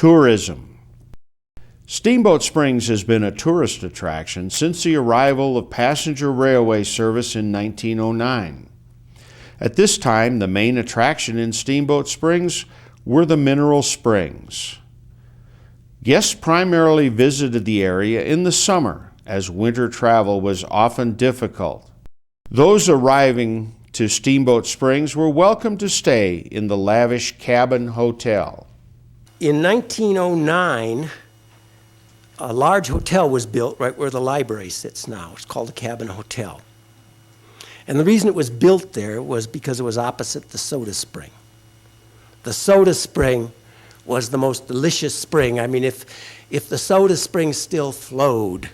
Tourism. Steamboat Springs has been a tourist attraction since the arrival of passenger railway service in 1909. At this time, the main attraction in Steamboat Springs were the mineral springs. Guests primarily visited the area in the summer, as winter travel was often difficult. Those arriving to Steamboat Springs were welcome to stay in the lavish Cabin Hotel. In 1909, a large hotel was built right where the library sits now. It's called the Cabin Hotel. And the reason it was built there was because it was opposite the soda spring. The soda spring was the most delicious spring. I mean, if the soda spring still flowed,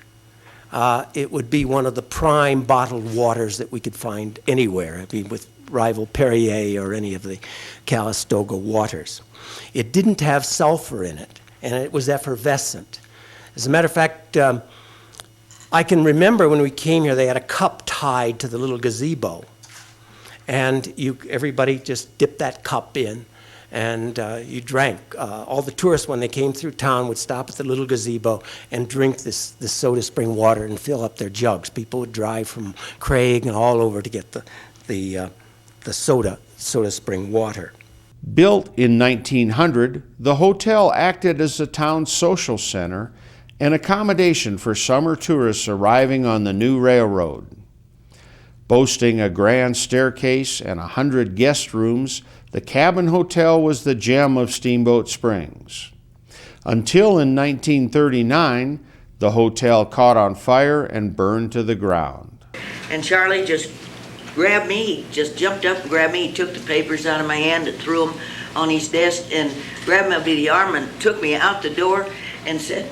it would be one of the prime bottled waters that we could find anywhere. I mean, with rival Perrier or any of the Calistoga waters. It didn't have sulfur in it, and it was effervescent. As a matter of fact, I can remember when we came here, they had a cup tied to the little gazebo. And everybody just dipped that cup in, and you drank. All the tourists, when they came through town, would stop at the little gazebo and drink this soda spring water and fill up their jugs. People would drive from Craig and all over to get the soda spring water. Built in 1900, the hotel acted as the town's social center and accommodation for summer tourists arriving on the new railroad. Boasting a grand staircase and 100 guest rooms, the Cabin Hotel was the gem of Steamboat Springs. Until in 1939, the hotel caught on fire and burned to the ground. And Charlie just grabbed me, he just jumped up and grabbed me. He took the papers out of my hand and threw them on his desk and grabbed me by the arm and took me out the door and said,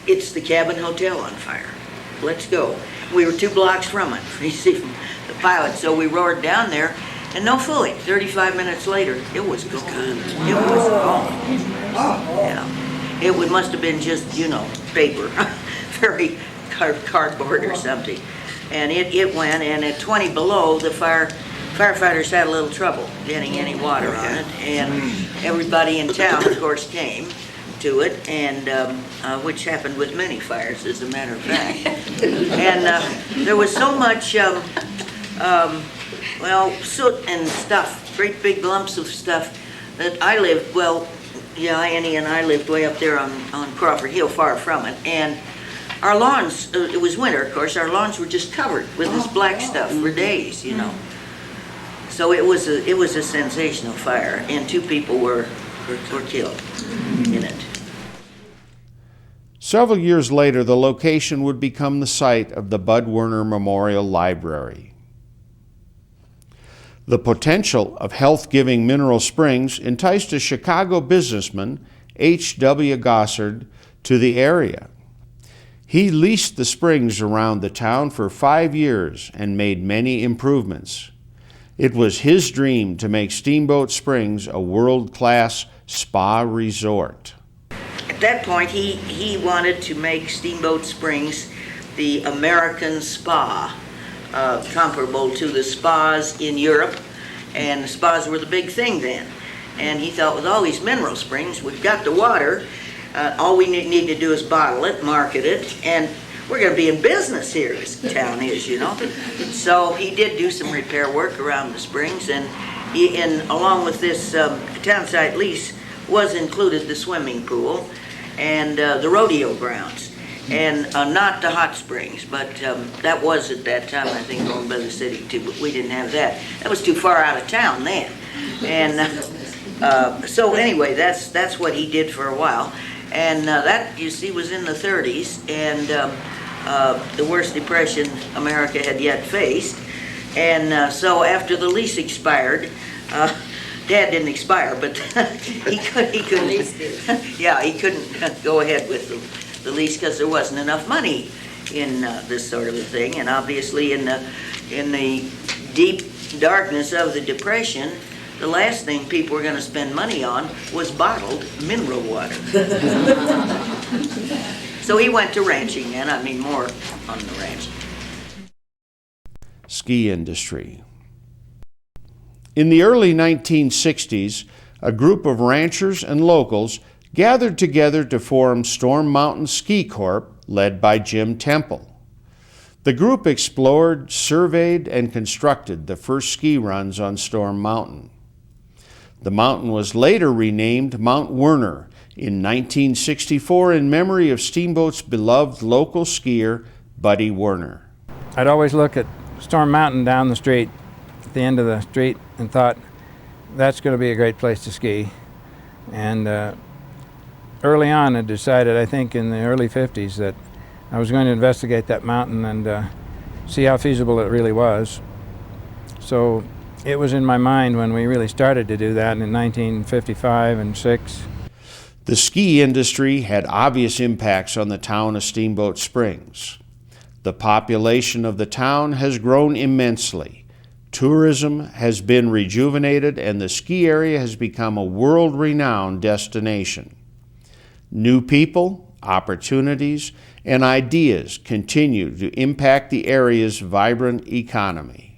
"It's the Cabin Hotel on fire. Let's go." We were 2 blocks from it, you see, from the pilot. So we roared down there, and no fooling, 35 minutes later, it was gone. It was gone. Yeah. It must have been just, paper, very cardboard or something. And it went, and at 20 below, the firefighters had a little trouble getting any water on it. And everybody in town, of course, came to it, and which happened with many fires, as a matter of fact. And there was so much, soot and stuff, great big lumps of stuff, that I lived, Annie and I lived way up there on Crawford Hill, far from it, and our lawns, it was winter, of course, our lawns were just covered with this black stuff for days, So it was a sensational fire, and 2 people were killed in it. Several years later, the location would become the site of the Bud Werner Memorial Library. The potential of health-giving mineral springs enticed a Chicago businessman, H.W. Gossard, to the area. He leased the springs around the town for 5 years and made many improvements. It was his dream to make Steamboat Springs a world-class spa resort. At that point, he wanted to make Steamboat Springs the American spa, comparable to the spas in Europe, and the spas were the big thing then. And he thought, with all these mineral springs, we've got the water, all we need to do is bottle it, market it, and we're going to be in business here, this town is, So he did do some repair work around the springs, and along with this town site lease was included the swimming pool and the rodeo grounds, and not the hot springs, but that was at that time, I think, owned by the city too, but we didn't have that. That was too far out of town then. And so anyway, that's what he did for a while. And that, you see, was in the 30s, and the worst depression America had yet faced. And so after the lease expired, Dad didn't expire, but he couldn't. Yeah, he couldn't go ahead with the lease because there wasn't enough money in this sort of a thing. And obviously, in the deep darkness of the Depression, the last thing people were going to spend money on was bottled mineral water. So he went to ranching then. I mean, more on the ranch. Ski industry. In the early 1960s, a group of ranchers and locals gathered together to form Storm Mountain Ski Corp, led by Jim Temple. The group explored, surveyed, and constructed the first ski runs on Storm Mountain. The mountain was later renamed Mount Werner in 1964 in memory of Steamboat's beloved local skier, Buddy Werner. I'd always look at Storm Mountain down the street, at the end of the street, and thought, that's going to be a great place to ski. And early on I decided, I think in the early 50s, that I was going to investigate that mountain and see how feasible it really was. So it was in my mind when we really started to do that in 1955 and 6. The ski industry had obvious impacts on the town of Steamboat Springs. The population of the town has grown immensely. Tourism has been rejuvenated and the ski area has become a world-renowned destination. New people, opportunities, and ideas continue to impact the area's vibrant economy.